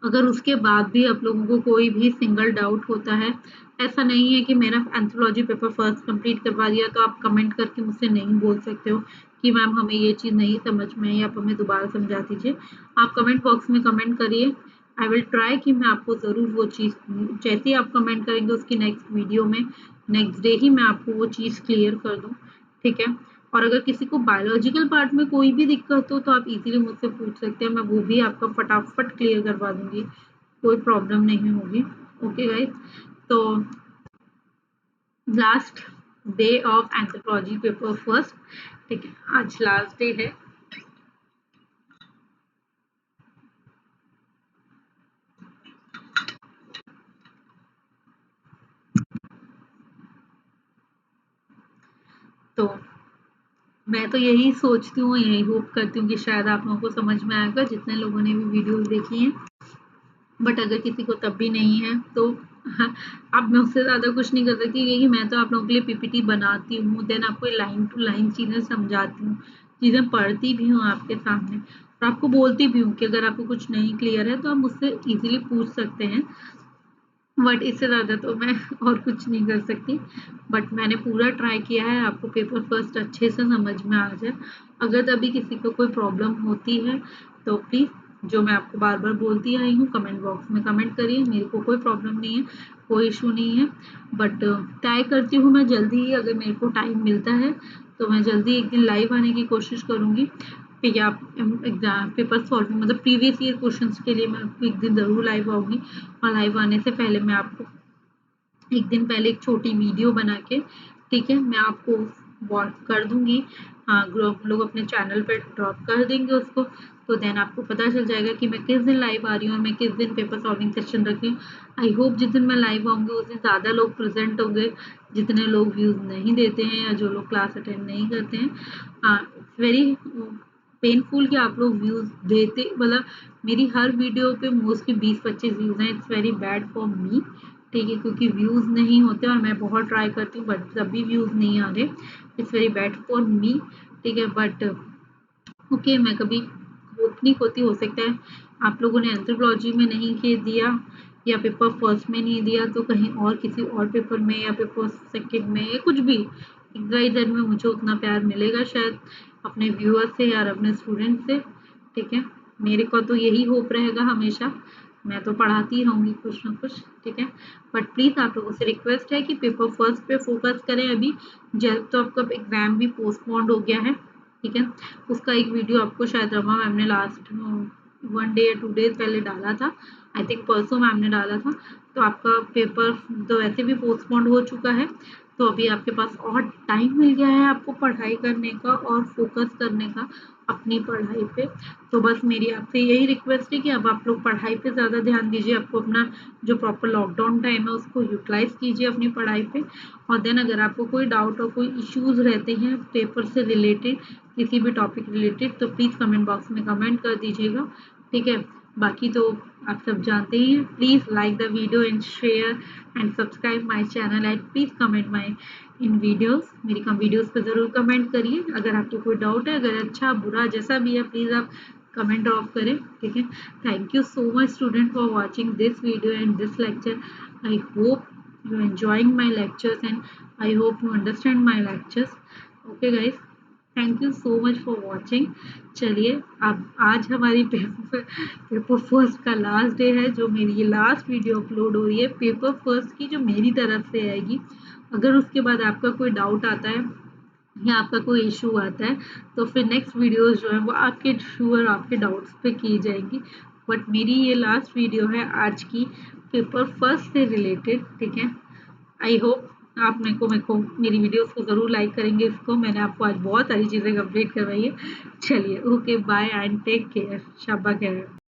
अगर उसके बाद भी आप लोगों को कोई भी सिंगल डाउट होता है, ऐसा नहीं है कि मेरा एंथ्रोलॉजी पेपर फर्स्ट कंप्लीट करवा दिया तो आप कमेंट करके मुझसे नहीं बोल सकते हो कि मैम हमें ये चीज़ नहीं समझ में आई, आप हमें दोबारा समझा दीजिए। आप कमेंट बॉक्स में कमेंट करिए, आई विल ट्राई कि मैं आपको ज़रूर वो चीज़, जैसे ही आप कमेंट करेंगे उसकी नेक्स्ट वीडियो में, नेक्स्ट डे ही मैं आपको वो चीज़ क्लियर कर दूँ। ठीक है, और अगर किसी को बायोलॉजिकल पार्ट में कोई भी दिक्कत हो तो आप इजीली मुझसे पूछ सकते हैं, मैं वो भी आपका फटाफट क्लियर करवा दूंगी, कोई प्रॉब्लम नहीं होगी। ओके गाइस, तो last day of anthropology paper first, ठीक है, आज लास्ट डे है। तो मैं तो यही सोचती हूँ, यही होप करती हूँ कि शायद आप लोगों को समझ में आएगा, जितने लोगों ने भी वीडियोस देखी हैं। बट अगर किसी को तब भी नहीं है तो हाँ, अब मैं उससे ज़्यादा कुछ नहीं कर सकती, क्योंकि मैं तो आप लोगों के लिए PPT बनाती हूँ, देन आपको लाइन टू लाइन चीज़ें समझाती हूँ, चीज़ें पढ़ती भी हूँ आपके सामने, और आपको बोलती भी हूँ कि अगर आपको कुछ नहीं क्लियर है तो आप मुझसे इजीली पूछ सकते हैं। बट इससे ज़्यादा तो मैं और कुछ नहीं कर सकती। बट मैंने पूरा ट्राई किया है आपको पेपर फर्स्ट अच्छे से समझ में आ जाए। अगर तभी किसी को कोई प्रॉब्लम होती है तो प्लीज़, जो मैं आपको बार बार बोलती आई हूँ, कमेंट बॉक्स में कमेंट करिए, मेरे को कोई प्रॉब्लम नहीं है, कोई इशू नहीं है। बट ट्राई करती हूँ मैं जल्दी ही, अगर मेरे को टाइम मिलता है तो मैं जल्दी एक दिन लाइव आने की कोशिश करूँगी, या एग्जाम पेपर सॉल्विंग मतलब प्रीवियस ईयर क्वेश्चंस के लिए मैं एक दिन ज़रूर लाइव आऊँगी। और लाइव आने से पहले मैं आपको एक दिन पहले एक छोटी वीडियो बना के, ठीक है, मैं आपको व्हाट्सएप कर दूंगी। हाँ, ग्रुप लोग अपने चैनल पर ड्रॉप कर देंगे उसको, तो देन आपको पता चल जाएगा कि मैं किस दिन लाइव आ रही हूँ और मैं किस दिन पेपर सॉल्विंग सेशन रख रही हूँ। आई होप जिस दिन मैं लाइव आऊँगी उस दिन ज़्यादा लोग प्रेजेंट होंगे, जितने लोग व्यूज़ नहीं देते हैं या जो लोग क्लास अटेंड नहीं करते हैं। हाँ, इट्स वेरी पेनफुल कि आप लोग व्यूज़ देते, मतलब मेरी हर वीडियो पे मोस्टली 20-25 व्यूज़ हैं, it's very bad for me. ठीक है, क्योंकि व्यूज़ नहीं होते और मैं बहुत ट्राई करती हूँ बट तभी व्यूज़ नहीं आ रहे, it's very bad for me. ठीक है, बट ओके, मैं कभी होप नहीं खोती, हो सकता है आप लोगों ने एंथ्रोपोलॉजी में नहीं दिया या पेपर फर्स्ट में नहीं दिया तो कहीं और किसी और पेपर में या पेपर सेकंड में या कुछ भी XYZ में मुझे उतना प्यार मिलेगा शायद अपने व्यूअर से या अपने स्टूडेंट से। ठीक है, मेरे को तो यही होप रहेगा हमेशा, मैं तो पढ़ाती रहूँगी कुछ ना कुछ। ठीक है, बट प्लीज़ आप लोगों से रिक्वेस्ट है कि पेपर फर्स्ट पे फोकस करें अभी, जब तो आपका एग्ज़ाम भी पोस्टपोन्ड हो गया है। ठीक है, उसका एक वीडियो आपको शायद रमा मैम ने लास्ट 1 डे या 2 डेज पहले डाला था, आई थिंक परसों मैम ने डाला था। तो आपका पेपर तो वैसे भी पोस्टपोन्ड हो चुका है, तो अभी आपके पास और टाइम मिल गया है आपको पढ़ाई करने का और फोकस करने का, अपनी पढ़ाई पे। तो बस मेरी आपसे यही रिक्वेस्ट है कि अब आप लोग पढ़ाई पे ज़्यादा ध्यान दीजिए, आपको अपना जो प्रॉपर लॉकडाउन टाइम है उसको यूटिलाइज कीजिए अपनी पढ़ाई पे। और देन अगर आपको कोई डाउट और कोई इश्यूज रहते हैं पेपर से रिलेटेड, किसी भी टॉपिक रिलेटेड, तो प्लीज़ कमेंट बॉक्स में कमेंट कर दीजिएगा, ठीक है। बाकी तो आप सब जानते ही हैं, please like the video and share and subscribe my channel and please comment my in videos. मेरी वीडियोस पे ज़रूर कमेंट करिए अगर आपको कोई डाउट है, अगर अच्छा बुरा जैसा भी है प्लीज़ आप कमेंट ड्रॉप करें, ठीक है। Thank you so much student for watching this video and this lecture. I hope you enjoying my lectures and I hope you understand my lectures. Okay guys, thank you so much for watching. चलिए अब आज हमारी पेपर फर्स्ट का लास्ट डे है, जो मेरी ये लास्ट वीडियो अपलोड हो रही है पेपर फर्स्ट की, जो मेरी तरफ से आएगी। अगर उसके बाद आपका कोई डाउट आता है या आपका कोई इशू आता है तो फिर नेक्स्ट वीडियोस जो है वो आपके इशू और आपके डाउट्स पे की जाएंगी। बट मेरी ये लास्ट वीडियो है आज की पेपर फर्स्ट से रिलेटेड, ठीक है। आई होप आप मेरे को मेरी वीडियोस को ज़रूर लाइक करेंगे। इसको मैंने आपको आज बहुत सारी चीज़ें कंप्लीट करवाई है। चलिए okay bye and take care, शब्बा खैर।